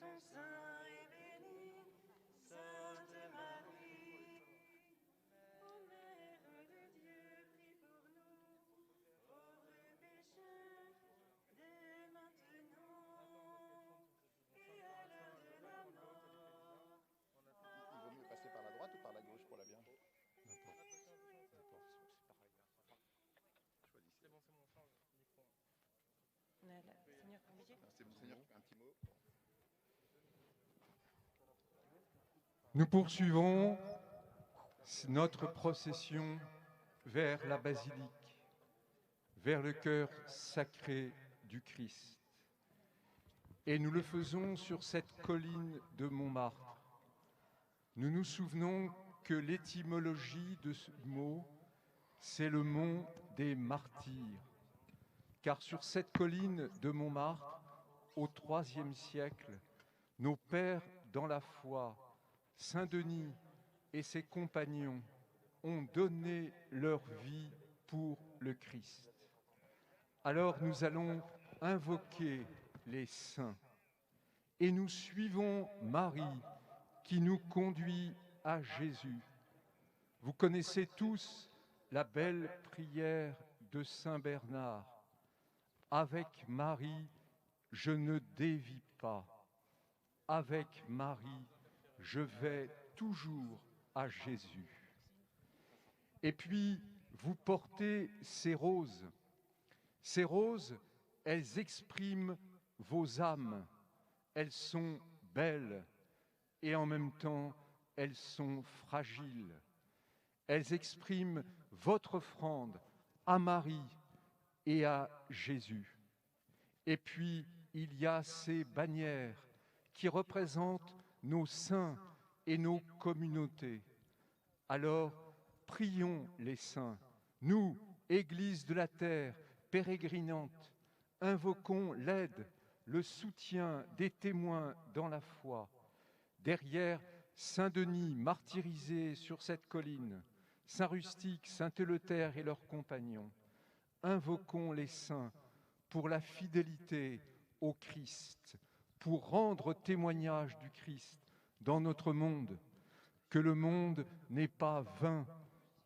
ton sein est béni, Sainte Marie. Ô Mère de Dieu, prie pour nous, pauvres pécheurs, dès maintenant et à l'heure de la mort. Il vaut mieux passer par la droite ou par la gauche pour la Vierge? N'importe, c'est pareil. Choisissez. C'est bon, change le micro. On a la Seigneur Pambitier. C'est Monseigneur qui fait un petit mot. Nous poursuivons notre procession vers la basilique, vers le cœur sacré du Christ. Et nous le faisons sur cette colline de Montmartre. Nous nous souvenons que l'étymologie de ce mot, c'est le mont des martyrs. Car sur cette colline de Montmartre, au IIIe siècle, nos pères dans la foi, Saint Denis et ses compagnons, ont donné leur vie pour le Christ. Alors nous allons invoquer les saints et nous suivons Marie qui nous conduit à Jésus. Vous connaissez tous la belle prière de Saint Bernard. Avec Marie, je ne dévie pas. Avec Marie, je vais toujours à Jésus. Et puis, vous portez ces roses. Ces roses, elles expriment vos âmes. Elles sont belles et en même temps, elles sont fragiles. Elles expriment votre offrande à Marie et à Jésus. Et puis, il y a ces bannières qui représentent nos saints et nos communautés. Alors, prions les saints. Nous, Église de la terre, pérégrinante, invoquons l'aide, le soutien des témoins dans la foi. Derrière Saint Denis, martyrisé sur cette colline, Saint Rustique, Saint Éleuthère et leurs compagnons, invoquons les saints pour la fidélité au Christ, pour rendre témoignage du Christ dans notre monde, que le monde n'est pas vain,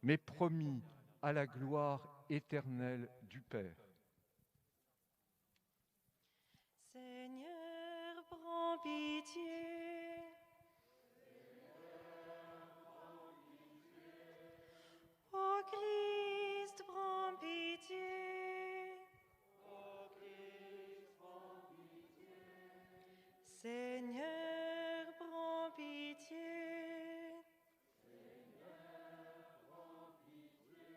mais promis à la gloire éternelle du Père. Seigneur, prends pitié. Ô Christ, prends pitié. Ô Christ, prends pitié. Seigneur, prends pitié. Seigneur, prends pitié.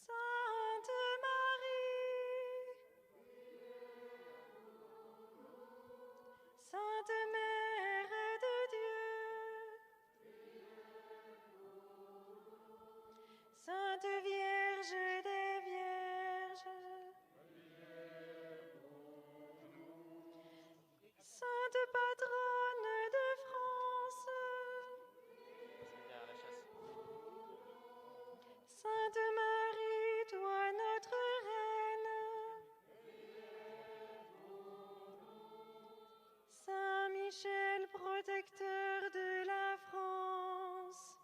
Sainte Marie, Sainte Mère de Dieu, Sainte Vierge des Vierges, Sainte Patronne de France, Sainte Marie, toi notre Reine, Saint Michel, protecteur de la France,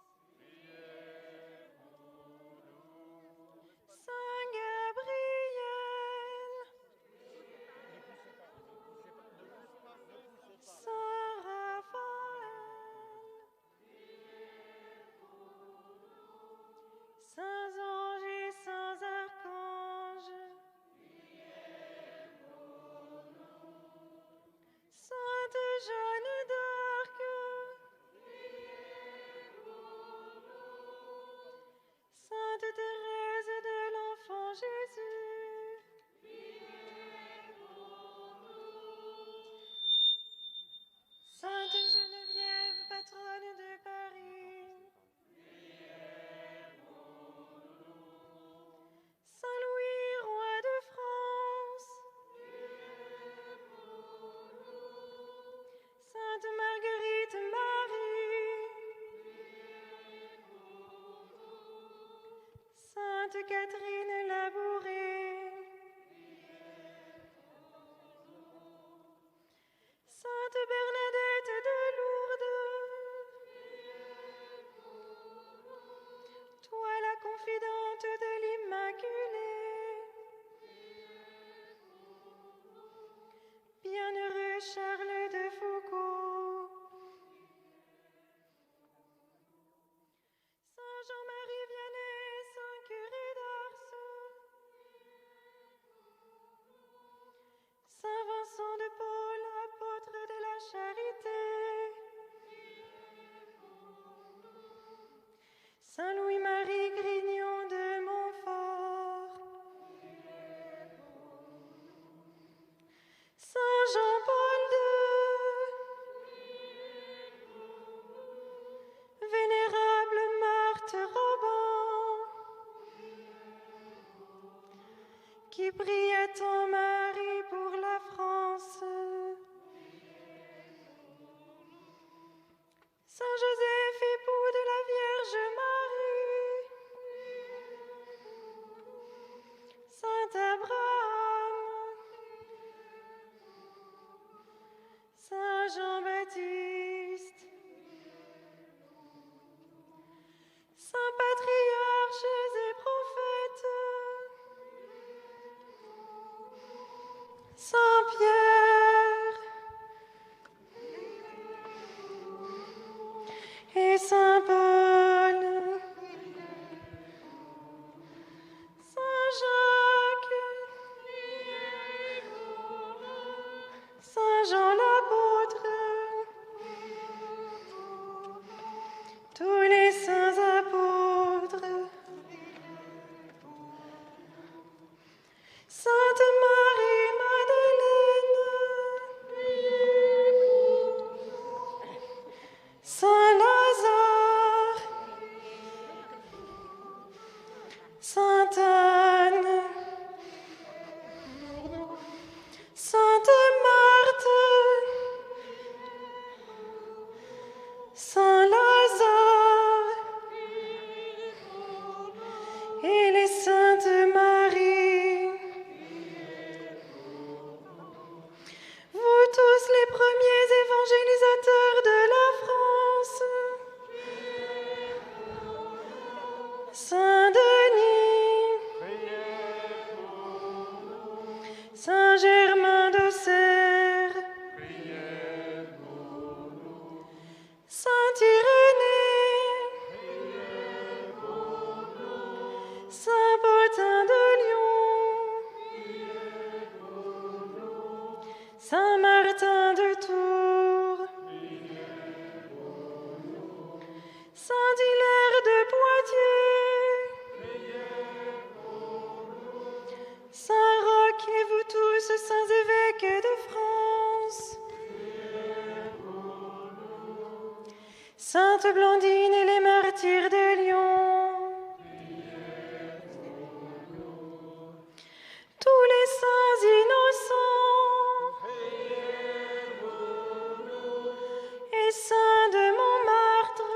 Saint Gabriel, Saint Raphaël, Saints anges et saints archanges, Sainte Jeanne d'Arc, Sainte Thérèse de l'Enfant Jésus, Sainte Geneviève, patronne de Paris, Saint Louis, roi de France, Sainte Marguerite Marie, Sainte Catherine Labourée, Sainte qui prie à ton mari pour la France. Saint Joseph, époux de la Vierge Marie. Saint Abraham. Saint Jean-Baptiste. Saints patriarches et prophètes. Saint Pierre et Saint Paul, Saint Jacques, Saint Jean l'apôtre, tous les saints apôtres, Sainte Marie-Madeleine, Saint Lazare, Sainte Anne, Sainte Marthe, Saint Lazare et les Saintes Maries. Vous tous les premiers évangélisateurs de la France, Saint Denis, Saint Germain d'Auxerre, Saint Irénée, Saint Pothin de Lyon, Saint Martin de Tours, Saint Hilaire de Poitiers, Saint Roch et vous tous, saints évêques de France, Sainte Blandine et les martyrs de Lyon, tous les saints innocents et saints de Montmartre,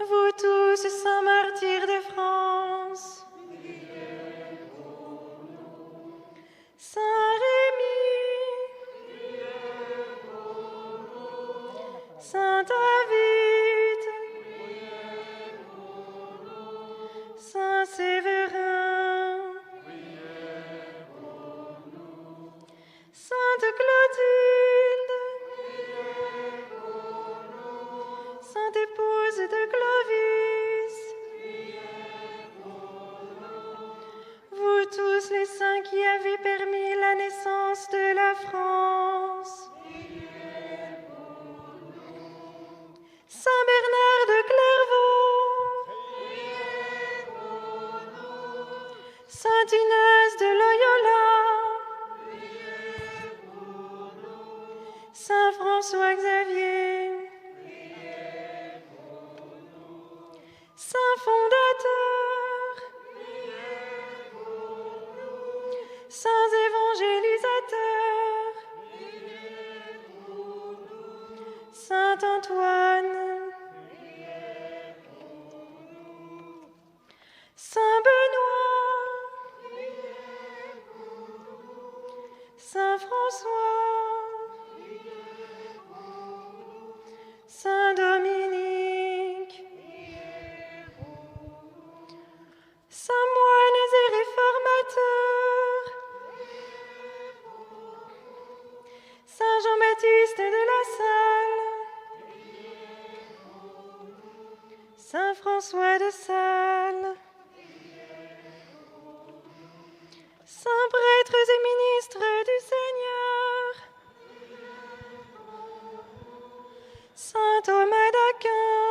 vous tous, saints martyrs de France, Saint Rémy, Saint David, Saint Séverin, Sainte Clotilde, Sainte épouse de Clovis, vous tous les saints qui avez permis la naissance de la France, Saint Bernard de Clairvaux, Sainte Inès de Loyola, Saint François Xavier, Saint Fondateur, Saints évangélisateurs, Saint Antoine, Saint Benoît, Saint François, Saint Dominique, Saints moines et réformateurs, Saint Jean-Baptiste de la Salle, Saint François de Sales, Saints prêtres et ministres du Seigneur, Saint Thomas d'Aquin,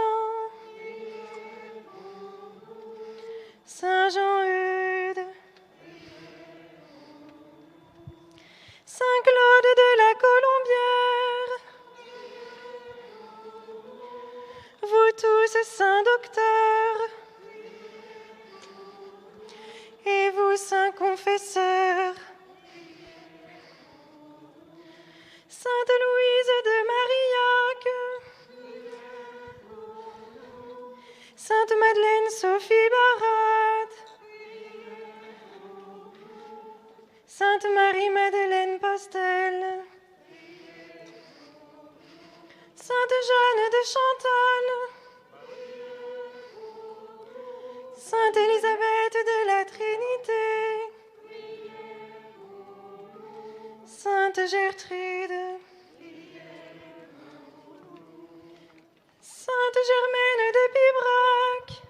Saint Jean-Eudes, Saint Claude de la Colombière, vous tous, saints docteurs, Marie-Madeleine Postel, Sainte Jeanne de Chantal, Sainte Élisabeth de la Trinité, Sainte Gertrude, Sainte Germaine de Pibrac,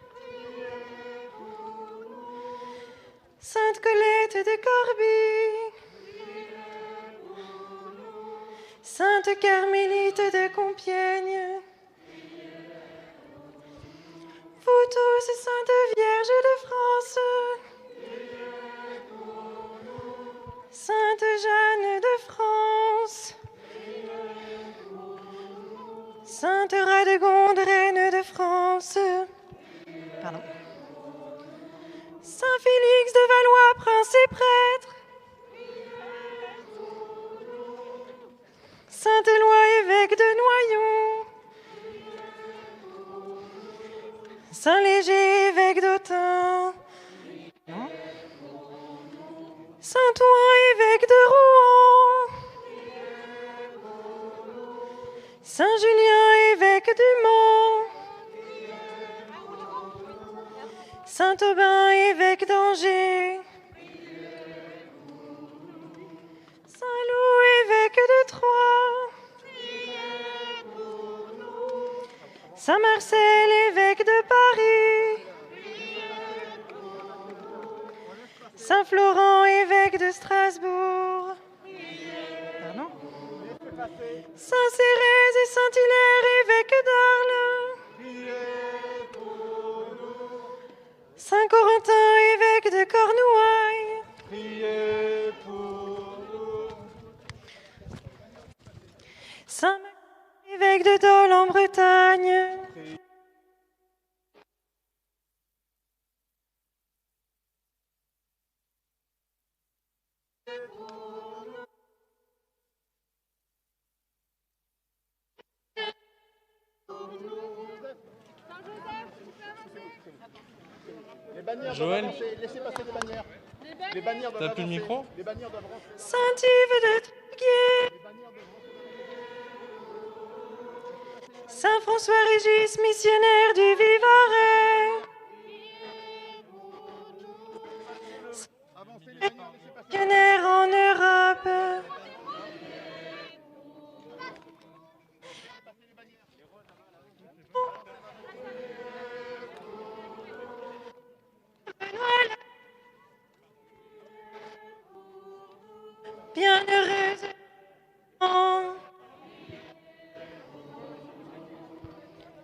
Sainte Colette de Corbie, Sainte Carmélite de Compiègne, vous tous, Sainte Vierge de France, Sainte Jeanne de France, Sainte Radegonde, Reine de France, pardon. Saint Félix de Valois, prince et prêtre, Saint Éloi, évêque de Noyon, Saint Léger, évêque d'Autun, Saint Ouen, évêque de Rouen, Saint Julien, évêque du Mans, Saint Aubin, évêque d'Angers, Saint Loup, évêque de Troyes, Saint Marcel, évêque de Paris, Saint Florent, évêque de Strasbourg, pardon. Saint Cérès et Saint Hilaire, évêque d'Arles, Saint Corentin, évêque de Cornouailles, Priez pour nous. Saint Max, évêque de Dole en Bretagne, Les bannières Joël. doivent avancer. Laissez passer les bannières. Les bannières doivent T'as plus le avancer. micro? Les bannières doivent avancer. Saint-Yves de Tréguier, Saint François-Régis, missionnaire du Vivarais, Avancez les bannières, laissez passer. missionnaire en Europe, bienheureuse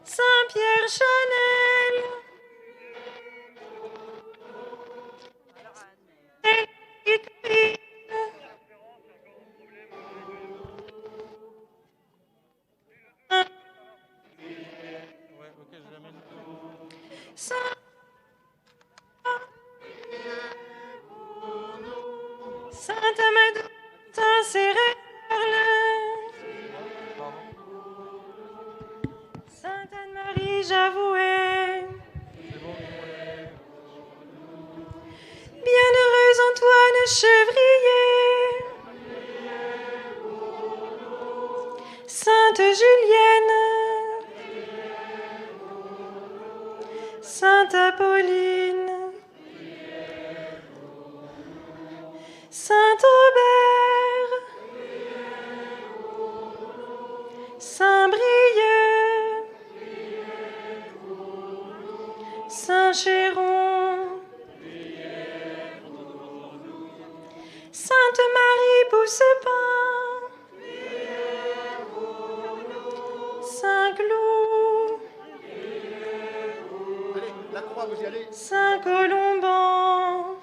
Saint-Pierre Chanel, Ouais, ok, je l'amène. Saint-Amadou, Saint-Cérèle, Sainte Anne-Marie Javoué, bienheureux Antoine Chevrier, Sainte Julienne, Sainte Apolline, Saint Aubert, Saint Brieuc, Saint Chéron, Sainte Marie Poussepin, Saint Cloud, Allez, la croix, vous y allez. Saint Colomban,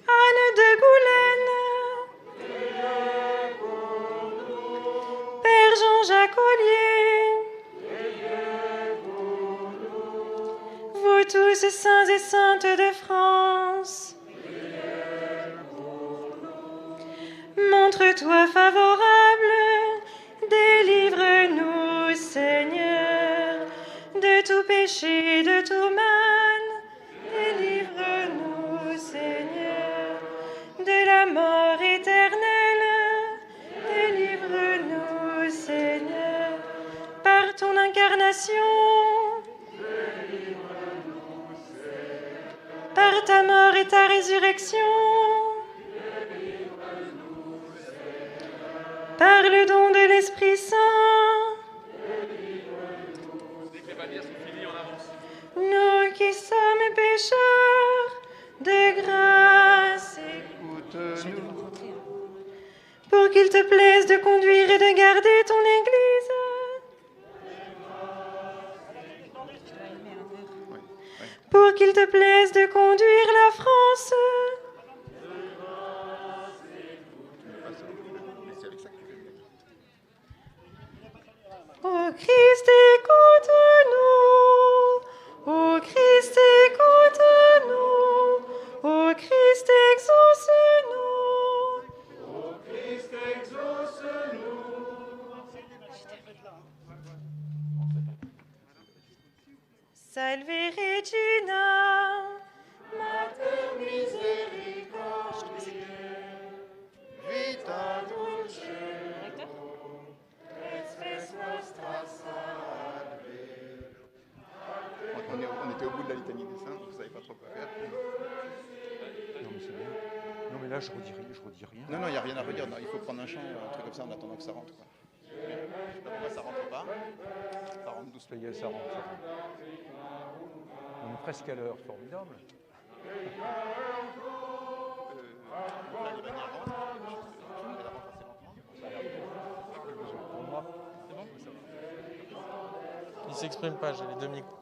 Anne de Goulaine, Père Jean-Jacques Ollier, vous tous saints et saintes de France, montre-toi favorable, délivre-nous, Seigneur, de tout péché, de tout mal, délivre-nous, nations. Par ta mort et ta résurrection. Par le don de l'Esprit Saint. Nous qui sommes pécheurs, de grâce écoute-nous. Pour qu'il te plaise de conduire et de garder ton Église. Pour qu'il te plaise de conduire la France. Ô Christ, écoute-nous. Ô Christ, écoute-nous. Ô Christ, exauce-nous. Ô Christ, exauce-nous. Salve Regina, Mater misericordiae, vita dulcedo, et spes nostra salve. On était au bout de la litanie des saints, vous savez pas trop quoi faire. Non, mais c'est bien. Non, mais là, je redis rien. Non, il n'y a rien à redire. Non, il faut prendre un chant, un truc comme ça en attendant que ça rentre. Quoi. Je sais pas pourquoi ça rentre pas. Ça rentre doucement. Ça y est, ça rentre. On est presque à l'heure, formidable. Là, les manières rentrent. Je vais la rentrer assez lentement. Ça a l'air pour moi. C'est bon? Ça va. Il s'exprime pas, j'ai les deux micros.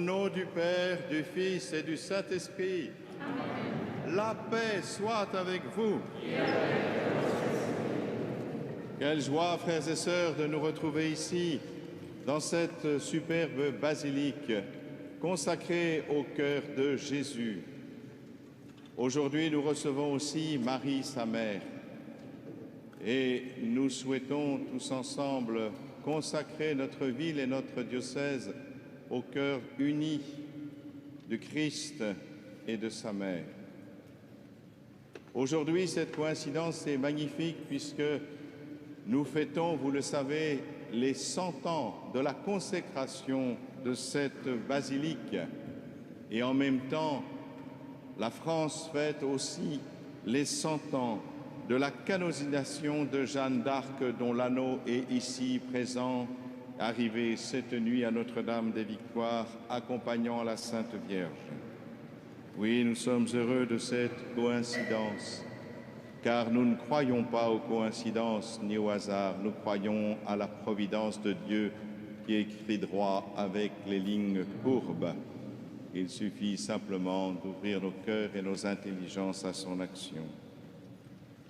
nom du Père, du Fils et du Saint-Esprit. La paix soit avec vous. Quelle joie, frères et sœurs, de nous retrouver ici, dans cette superbe basilique consacrée au cœur de Jésus. Aujourd'hui, nous recevons aussi Marie, sa mère, et nous souhaitons tous ensemble consacrer notre ville et notre diocèse au cœur uni du Christ et de sa mère. Aujourd'hui, cette coïncidence est magnifique puisque nous fêtons, vous le savez, les 100 ans de la consécration de cette basilique. Et en même temps, la France fête aussi les 100 ans de la canonisation de Jeanne d'Arc, dont l'anneau est ici présent, arrivé cette nuit à Notre-Dame des Victoires, accompagnant la Sainte Vierge. Oui, nous sommes heureux de cette coïncidence, car nous ne croyons pas aux coïncidences ni au hasard, nous croyons à la providence de Dieu qui écrit droit avec les lignes courbes. Il suffit simplement d'ouvrir nos cœurs et nos intelligences à son action.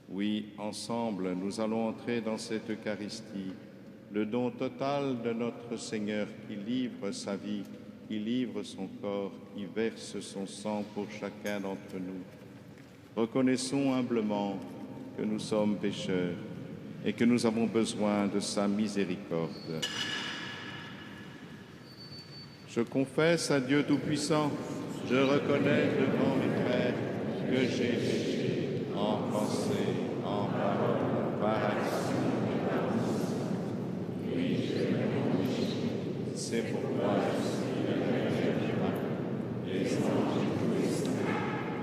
Oui, ensemble, nous allons entrer dans cette Eucharistie, le don total de notre Seigneur qui livre sa vie, qui livre son corps, qui verse son sang pour chacun d'entre nous. Reconnaissons humblement que nous sommes pécheurs et que nous avons besoin de sa miséricorde. Je confesse à Dieu Tout-Puissant, je reconnais devant mes frères que j'ai péché en pensée, en parole, par action. Oui, c'est pourquoi je suis le les anges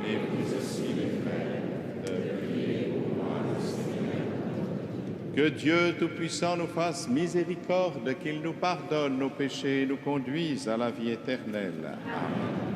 et vous aussi les frères, de prier pour moi le Seigneur. Que Dieu Tout-Puissant nous fasse miséricorde, qu'il nous pardonne nos péchés et nous conduise à la vie éternelle. Amen.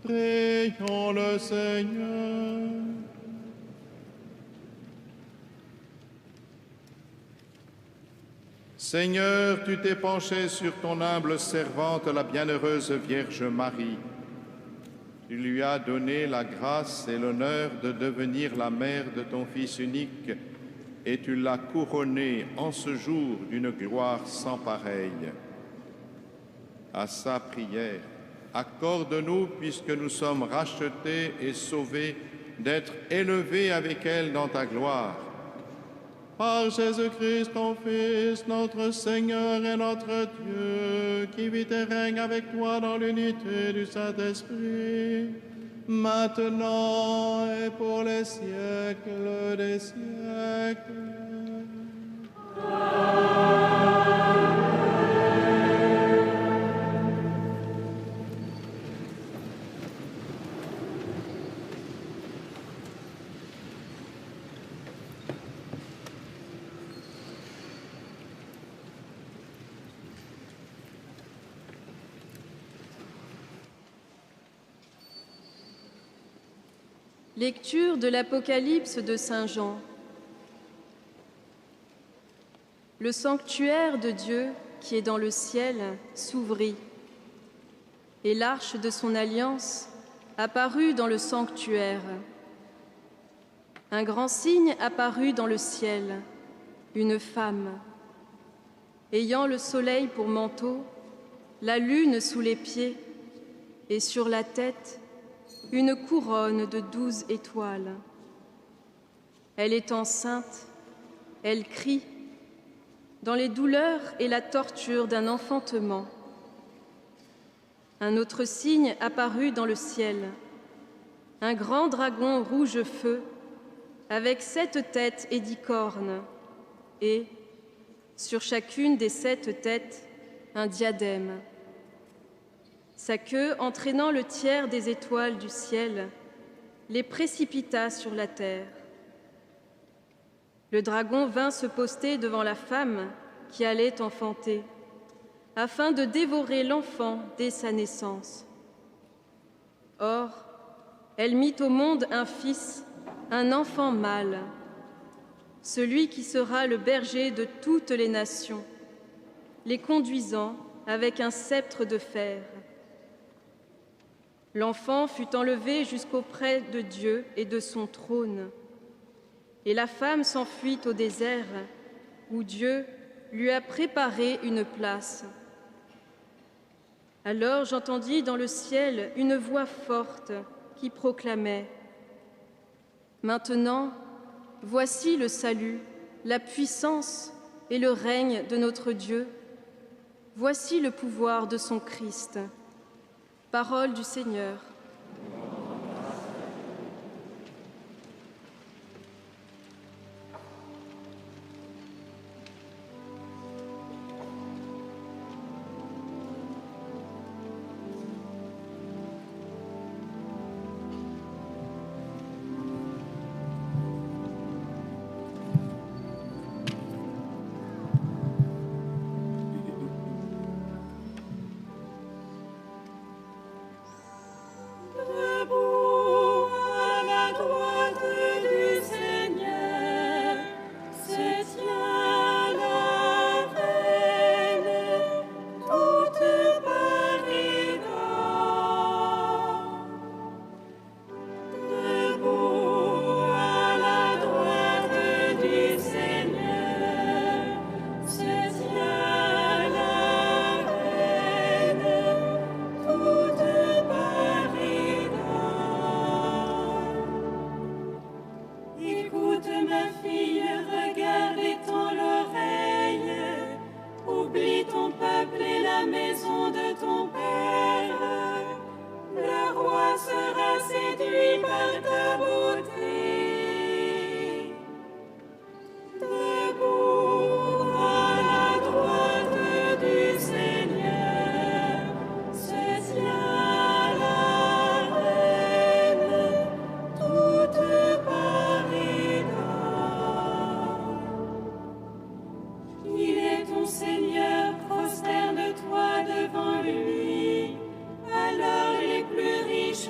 Prions le Seigneur. Seigneur, tu t'es penché sur ton humble servante, la bienheureuse Vierge Marie. Tu lui as donné la grâce et l'honneur de devenir la mère de ton Fils unique, et tu l'as couronnée en ce jour d'une gloire sans pareille. À sa prière, accorde-nous, puisque nous sommes rachetés et sauvés, d'être élevés avec elle dans ta gloire. Par Jésus-Christ, ton Fils, notre Seigneur et notre Dieu, qui vit et règne avec toi dans l'unité du Saint-Esprit, maintenant et pour les siècles des siècles. Lecture de l'Apocalypse de Saint Jean. Le sanctuaire de Dieu qui est dans le ciel s'ouvrit, et l'arche de son alliance apparut dans le sanctuaire. Un grand signe apparut dans le ciel, une femme, ayant le soleil pour manteau, la lune sous les pieds, et sur la tête, une couronne de 12 étoiles. Elle est enceinte, elle crie, dans les douleurs et la torture d'un enfantement. Un autre signe apparut dans le ciel, un grand dragon rouge feu, avec 7 têtes et 10 cornes, et, sur chacune des 7 têtes, un diadème. Sa queue, entraînant le tiers des étoiles du ciel, les précipita sur la terre. Le dragon vint se poster devant la femme qui allait enfanter, afin de dévorer l'enfant dès sa naissance. Or, elle mit au monde un fils, un enfant mâle, celui qui sera le berger de toutes les nations, les conduisant avec un sceptre de fer. L'enfant fut enlevé jusqu'auprès de Dieu et de son trône. Et la femme s'enfuit au désert, où Dieu lui a préparé une place. Alors j'entendis dans le ciel une voix forte qui proclamait : Maintenant, voici le salut, la puissance et le règne de notre Dieu. Voici le pouvoir de son Christ. Parole du Seigneur. Prosterne-toi devant lui, alors les plus riches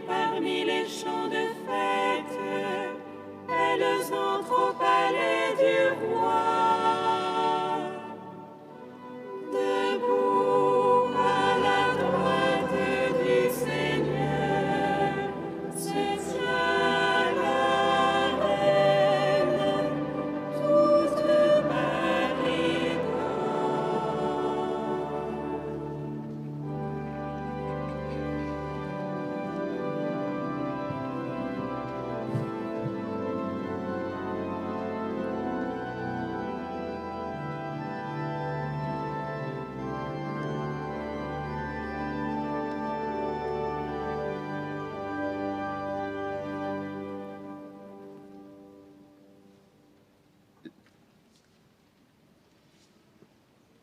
parmi les chants de fête, elles entrent au palais du roi. Debout à la droite du Seigneur, se tient la reine, toute Marie d'or.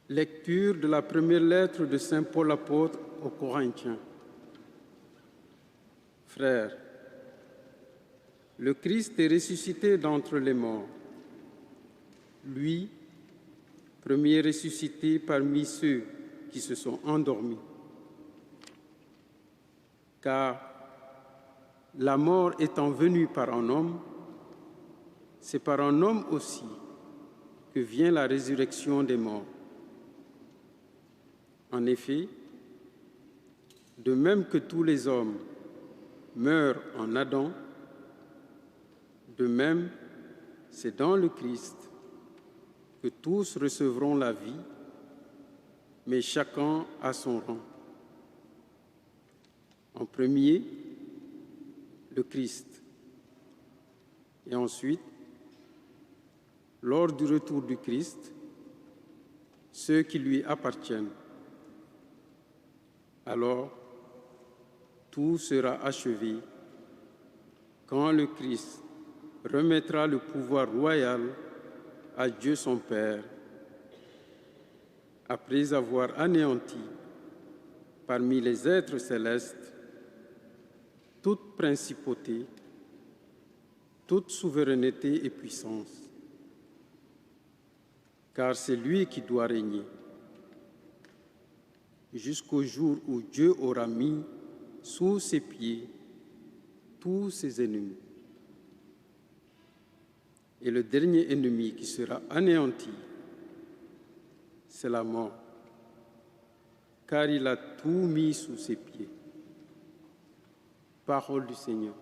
Lecture de la première lettre de Saint Paul apôtre aux Corinthiens. Frères, le Christ est ressuscité d'entre les morts. Lui, premier ressuscité parmi ceux qui se sont endormis. Car la mort étant venue par un homme, c'est par un homme aussi que vient la résurrection des morts. En effet, de même que tous les hommes meurent en Adam, de même, c'est dans le Christ que tous recevront la vie, mais chacun à son rang. En premier, le Christ, et ensuite, lors du retour du Christ, ceux qui lui appartiennent. Alors, tout sera achevé quand le Christ remettra le pouvoir royal à Dieu son Père, après avoir anéanti parmi les êtres célestes toute principauté, toute souveraineté et puissance. Car c'est lui qui doit régner jusqu'au jour où Dieu aura mis sous ses pieds tous ses ennemis. Et le dernier ennemi qui sera anéanti, c'est la mort, car il a tout mis sous ses pieds. Parole du Seigneur.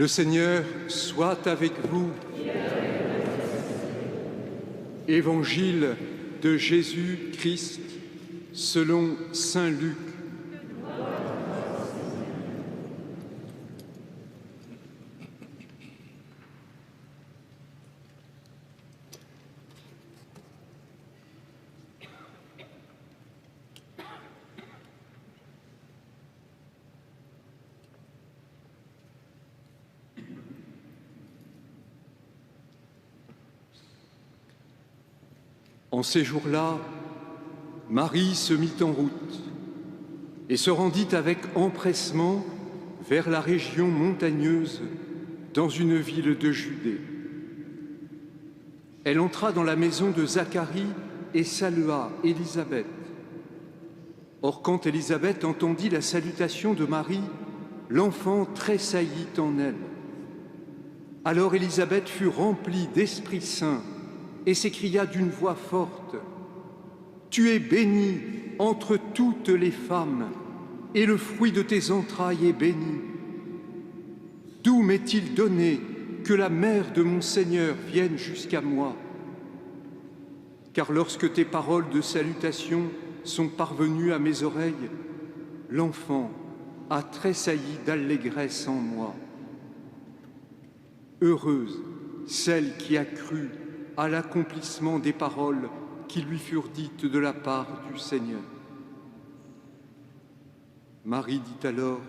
Le Seigneur soit avec vous. Évangile de Jésus-Christ selon saint Luc. En ces jours-là, Marie se mit en route et se rendit avec empressement vers la région montagneuse dans une ville de Judée. Elle entra dans la maison de Zacharie et salua Élisabeth. Or, quand Élisabeth entendit la salutation de Marie, l'enfant tressaillit en elle. Alors Élisabeth fut remplie d'Esprit Saint et s'écria d'une voix forte, « Tu es bénie entre toutes les femmes, et le fruit de tes entrailles est béni. D'où m'est-il donné que la mère de mon Seigneur vienne jusqu'à moi? Car lorsque tes paroles de salutation sont parvenues à mes oreilles, l'enfant a tressailli d'allégresse en moi. Heureuse celle qui a cru à l'accomplissement des paroles qui lui furent dites de la part du Seigneur. » Marie dit alors,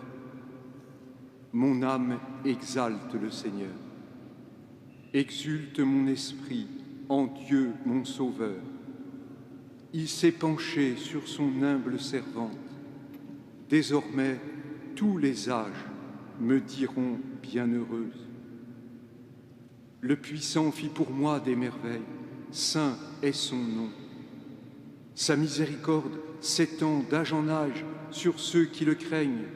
« Mon âme exalte le Seigneur. Exulte mon esprit en Dieu mon Sauveur. Il s'est penché sur son humble servante. Désormais, tous les âges me diront bienheureuse. Le Puissant fit pour moi des merveilles, saint est son nom. Sa miséricorde s'étend d'âge en âge sur ceux qui le craignent.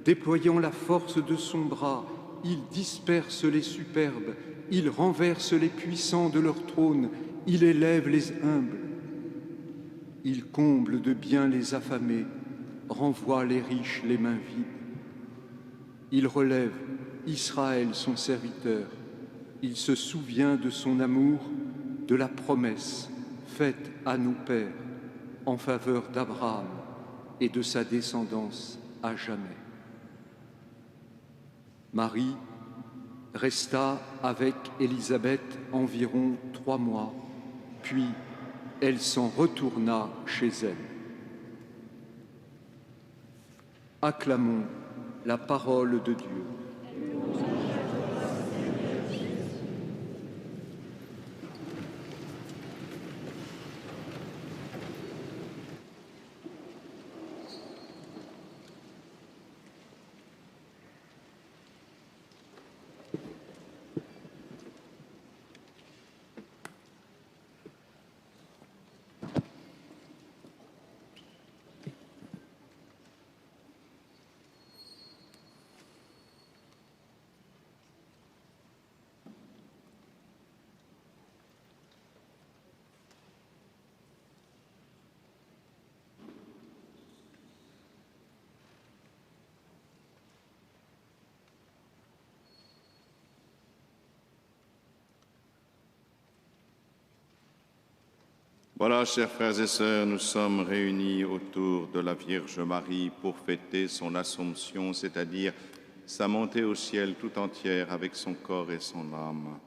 Déployant la force de son bras, il disperse les superbes, il renverse les puissants de leur trône, il élève les humbles. Il comble de bien les affamés, renvoie les riches les mains vides. Il relève Israël son serviteur. Il se souvient de son amour, de la promesse faite à nos pères en faveur d'Abraham et de sa descendance à jamais. Marie resta avec Élisabeth environ 3 mois, puis elle s'en retourna chez elle. Acclamons la parole de Dieu. Voilà, chers frères et sœurs, nous sommes réunis autour de la Vierge Marie pour fêter son Assomption, c'est-à-dire sa montée au ciel tout entière avec son corps et son âme.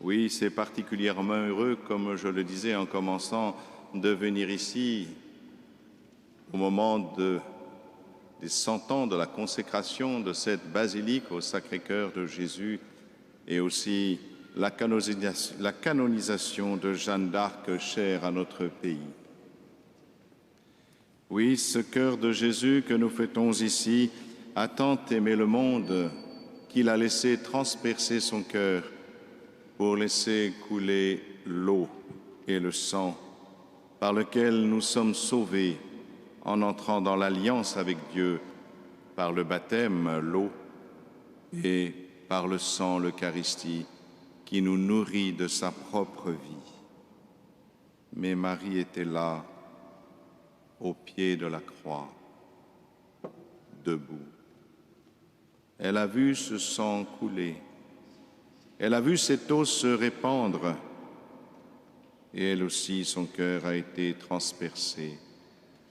Oui, c'est particulièrement heureux, comme je le disais en commençant, de venir ici au moment des 100 ans de la consécration de cette basilique au Sacré-Cœur de Jésus et aussi la canonisation de Jeanne d'Arc, chère à notre pays. Oui, ce cœur de Jésus que nous fêtons ici a tant aimé le monde qu'il a laissé transpercer son cœur pour laisser couler l'eau et le sang par lequel nous sommes sauvés en entrant dans l'alliance avec Dieu par le baptême, l'eau, et par le sang, l'Eucharistie, qui nous nourrit de sa propre vie. Mais Marie était là, au pied de la croix, debout. Elle a vu ce sang couler. Elle a vu cette eau se répandre. Et elle aussi, son cœur a été transpercé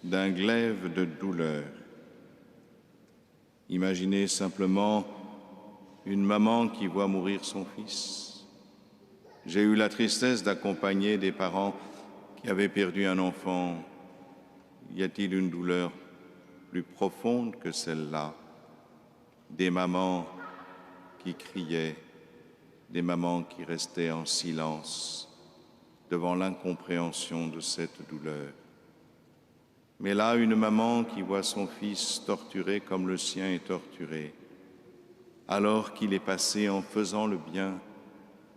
d'un glaive de douleur. Imaginez simplement une maman qui voit mourir son fils. J'ai eu la tristesse d'accompagner des parents qui avaient perdu un enfant. Y a-t-il une douleur plus profonde que celle-là? Des mamans qui criaient, des mamans qui restaient en silence devant l'incompréhension de cette douleur. Mais là, une maman qui voit son fils torturé comme le sien est torturé, alors qu'il est passé en faisant le bien,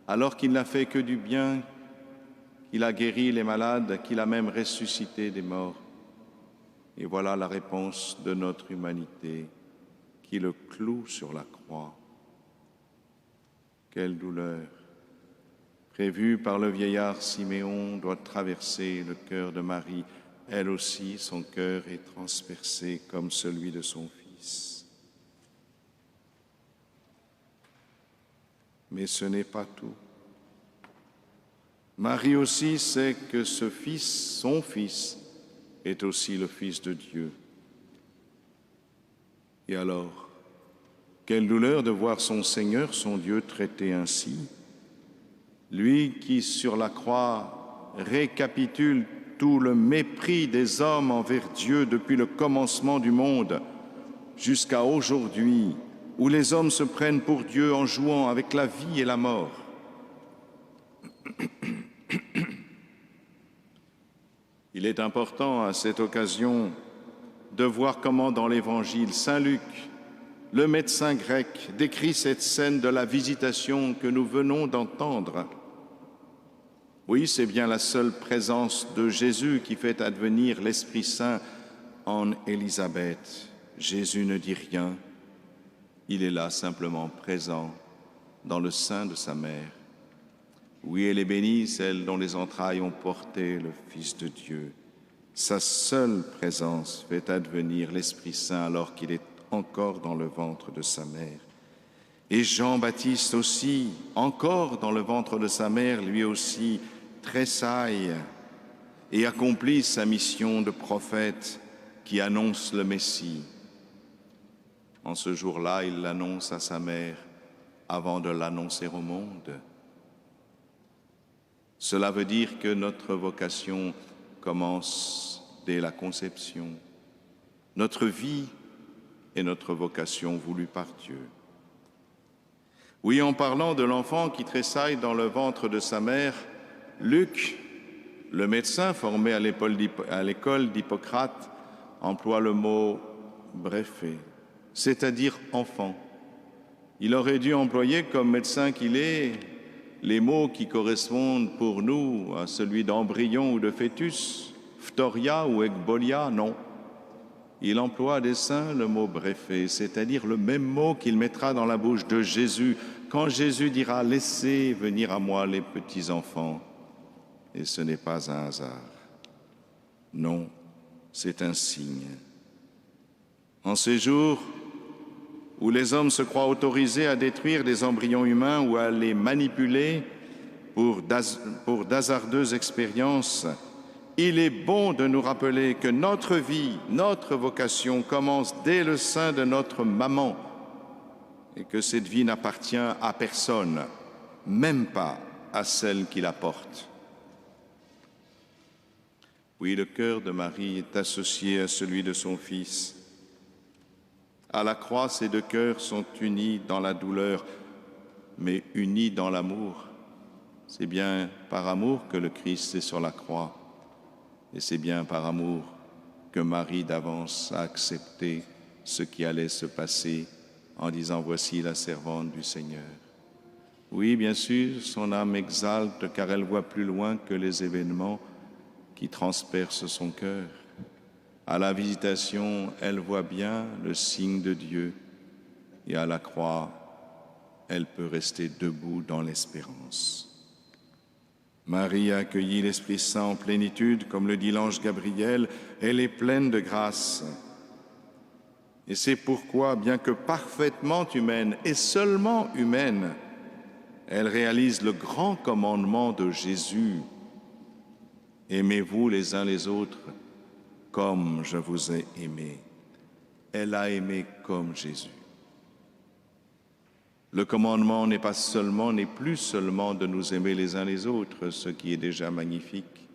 alors qu'il n'a fait que du bien, qu'il a guéri les malades, qu'il a même ressuscité des morts. Et voilà la réponse de notre humanité qui le cloue sur la croix. Quelle douleur, prévue par le vieillard Siméon, doit traverser le cœur de Marie. Elle aussi, son cœur est transpercé comme celui de son fils. Mais ce n'est pas tout. Marie aussi sait que ce fils, son fils, est aussi le Fils de Dieu. Et alors, quelle douleur de voir son Seigneur, son Dieu, traité ainsi. Lui qui, sur la croix, récapitule tout le mépris des hommes envers Dieu depuis le commencement du monde jusqu'à aujourd'hui, où les hommes se prennent pour Dieu en jouant avec la vie et la mort. Il est important à cette occasion de voir comment dans l'Évangile, Saint Luc, le médecin grec, décrit cette scène de la visitation que nous venons d'entendre. Oui, c'est bien la seule présence de Jésus qui fait advenir l'Esprit Saint en Élisabeth. Jésus ne dit rien, il est là simplement présent dans le sein de sa mère. Oui, elle est bénie, celle dont les entrailles ont porté le Fils de Dieu. Sa seule présence fait advenir l'Esprit Saint alors qu'il est encore dans le ventre de sa mère. Et Jean-Baptiste aussi, encore dans le ventre de sa mère, lui aussi tressaille et accomplit sa mission de prophète qui annonce le Messie. En ce jour-là, il l'annonce à sa mère avant de l'annoncer au monde. Cela veut dire que notre vocation commence dès la conception. Notre vie est notre vocation voulue par Dieu. Oui, en parlant de l'enfant qui tressaille dans le ventre de sa mère, Luc, le médecin formé à l'école d'Hippocrate, emploie le mot « breffé », c'est-à-dire « enfant ». Il aurait dû employer, comme médecin qu'il est, les mots qui correspondent pour nous à celui d'embryon ou de fœtus, phtoria ou ekbolia, non. Il emploie à dessein le mot breffé, c'est-à-dire le même mot qu'il mettra dans la bouche de Jésus quand Jésus dira « Laissez venir à moi les petits-enfants ». Et ce n'est pas un hasard. Non, c'est un signe. En ces jours où les hommes se croient autorisés à détruire des embryons humains ou à les manipuler pour d'hasardeuses expériences, il est bon de nous rappeler que notre vie, notre vocation commence dès le sein de notre maman et que cette vie n'appartient à personne, même pas à celle qui la porte. Oui, le cœur de Marie est associé à celui de son Fils. À la croix, ces deux cœurs sont unis dans la douleur, mais unis dans l'amour. C'est bien par amour que le Christ est sur la croix. Et c'est bien par amour que Marie d'avance a accepté ce qui allait se passer en disant « Voici la servante du Seigneur ». Oui, bien sûr, son âme exalte car elle voit plus loin que les événements qui transpercent son cœur. À la visitation, elle voit bien le signe de Dieu et à la croix, elle peut rester debout dans l'espérance. Marie a accueilli l'Esprit Saint en plénitude, comme le dit l'ange Gabriel, elle est pleine de grâce. Et c'est pourquoi, bien que parfaitement humaine et seulement humaine, elle réalise le grand commandement de Jésus. Aimez-vous les uns les autres comme je vous ai aimé. Elle a aimé comme Jésus. Le commandement n'est plus seulement de nous aimer les uns les autres, ce qui est déjà magnifique.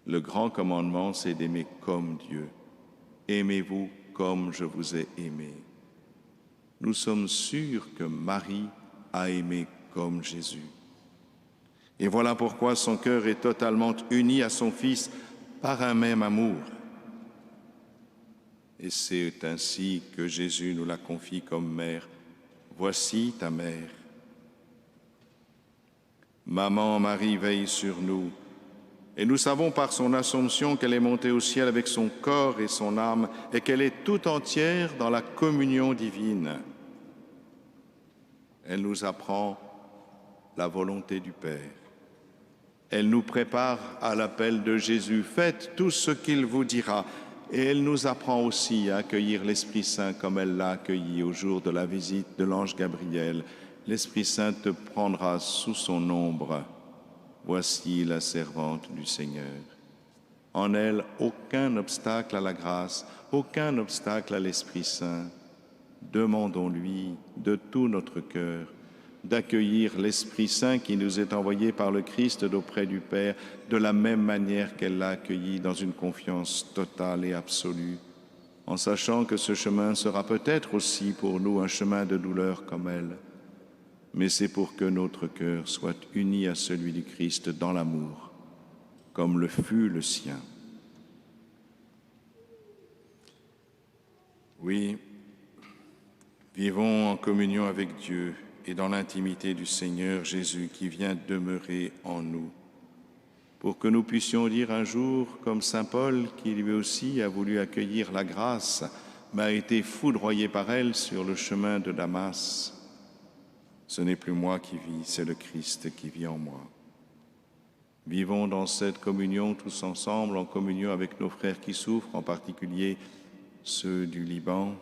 Le grand commandement, c'est d'aimer comme Dieu. Aimez-vous comme je vous ai aimé. Nous sommes sûrs que Marie a aimé comme Jésus. Et voilà pourquoi son cœur est totalement uni à son Fils par un même amour. Et c'est ainsi que Jésus nous la confie comme mère. Voici ta mère. Maman Marie veille sur nous, et nous savons par son Assomption qu'elle est montée au ciel avec son corps et son âme, et qu'elle est tout entière dans la communion divine. Elle nous apprend la volonté du Père. Elle nous prépare à l'appel de Jésus. Faites tout ce qu'il vous dira. Et elle nous apprend aussi à accueillir l'Esprit Saint comme elle l'a accueilli au jour de la visite de l'ange Gabriel. L'Esprit Saint te prendra sous son ombre. Voici la servante du Seigneur. En elle, aucun obstacle à la grâce, aucun obstacle à l'Esprit Saint. Demandons-lui de tout notre cœur d'accueillir l'Esprit Saint qui nous est envoyé par le Christ d'auprès du Père, de la même manière qu'elle l'a accueilli dans une confiance totale et absolue, en sachant que ce chemin sera peut-être aussi pour nous un chemin de douleur comme elle, mais c'est pour que notre cœur soit uni à celui du Christ dans l'amour, comme le fut le sien. Oui, vivons en communion avec Dieu et dans l'intimité du Seigneur Jésus qui vient demeurer en nous, pour que nous puissions dire un jour, comme saint Paul, qui lui aussi a voulu accueillir la grâce, mais a été foudroyé par elle sur le chemin de Damas. Ce n'est plus moi qui vis, c'est le Christ qui vit en moi. Vivons dans cette communion tous ensemble, en communion avec nos frères qui souffrent, en particulier ceux du Liban,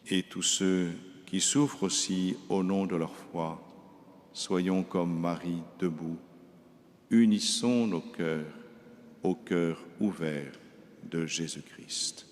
et tous ceux qui souffrent aussi au nom de leur foi. Soyons comme Marie debout. Unissons nos cœurs au cœur ouvert de Jésus-Christ.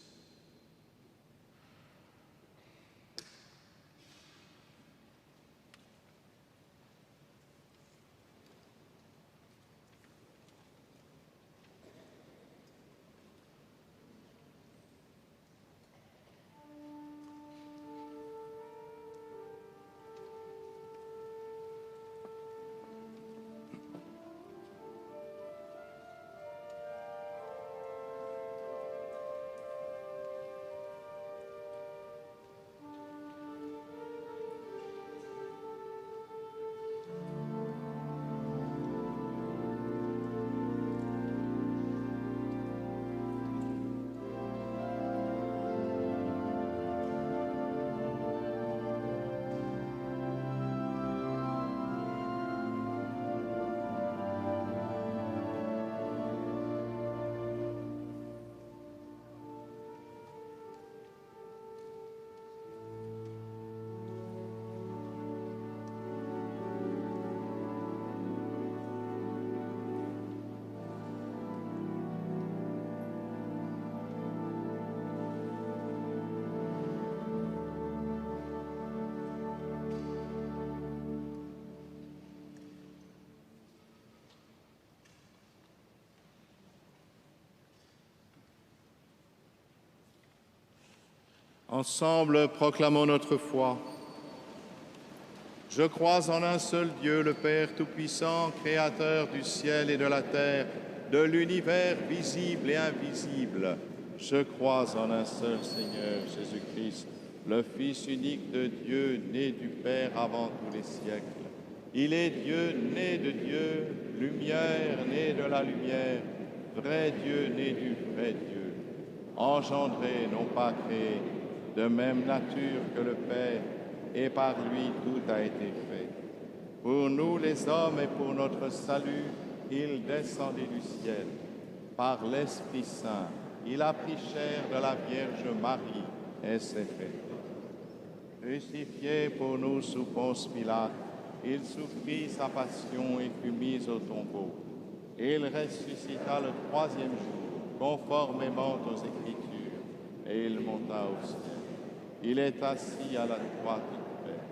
Ensemble, proclamons notre foi. Je crois en un seul Dieu, le Père Tout-Puissant, Créateur du ciel et de la terre, de l'univers visible et invisible. Je crois en un seul Seigneur, Jésus-Christ, le Fils unique de Dieu, né du Père avant tous les siècles. Il est Dieu, né de Dieu, lumière, né de la lumière, vrai Dieu, né du vrai Dieu, engendré, non pas créé, de même nature que le Père, et par lui tout a été fait. Pour nous les hommes et pour notre salut, il descendit du ciel, par l'Esprit Saint, Il a pris chair de la Vierge Marie et s'est fait. Crucifié pour nous sous Ponce Pilate, il souffrit sa passion et fut mis au tombeau. Il ressuscita le troisième jour, conformément aux Écritures, et il monta au ciel. Il est assis à la droite du Père.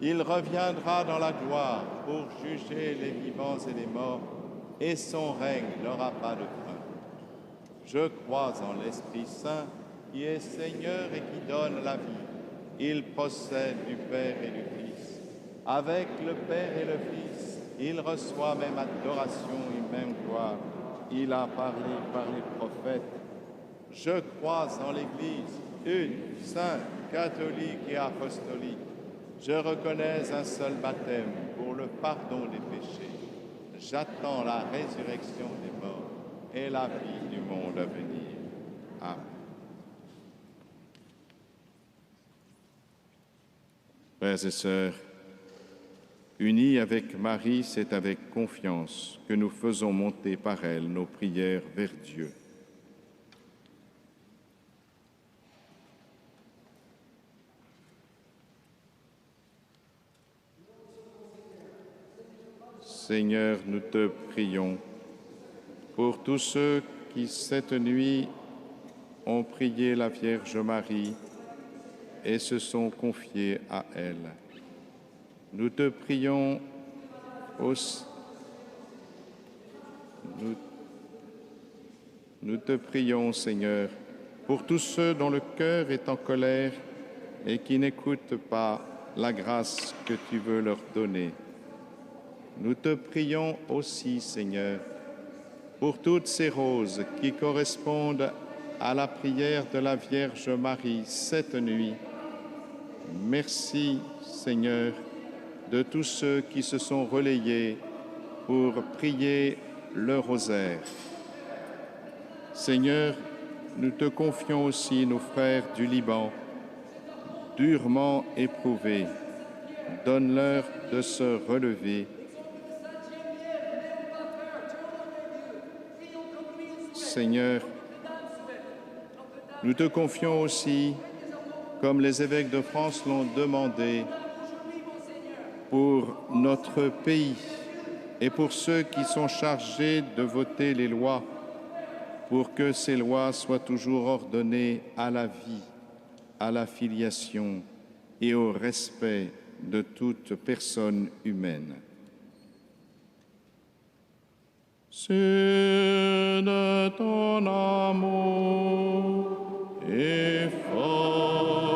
Il reviendra dans la gloire pour juger les vivants et les morts, et son règne n'aura pas de fin. Je crois en l'Esprit Saint, qui est Seigneur et qui donne la vie. Il procède du Père et du Fils. Avec le Père et le Fils, il reçoit même adoration et même gloire. Il a parlé par les prophètes. Je crois en l'Église, une, sainte, catholique et apostolique. Je reconnais un seul baptême pour le pardon des péchés. J'attends la résurrection des morts et la vie du monde à venir. Amen. Frères et sœurs, unis avec Marie, c'est avec confiance que nous faisons monter par elle nos prières vers Dieu. Seigneur, nous te prions pour tous ceux qui cette nuit ont prié la Vierge Marie et se sont confiés à elle. Nous te prions aussi, nous te prions, Seigneur, pour tous ceux dont le cœur est en colère et qui n'écoutent pas la grâce que tu veux leur donner. Nous te prions aussi, Seigneur, pour toutes ces roses qui correspondent à la prière de la Vierge Marie cette nuit. Merci, Seigneur, de tous ceux qui se sont relayés pour prier le rosaire. Seigneur, nous te confions aussi nos frères du Liban, durement éprouvés. Donne-leur de se relever. Seigneur, nous te confions aussi, comme les évêques de France l'ont demandé, pour notre pays et pour ceux qui sont chargés de voter les lois, pour que ces lois soient toujours ordonnées à la vie, à la filiation et au respect de toute personne humaine. C'est de ton amour et force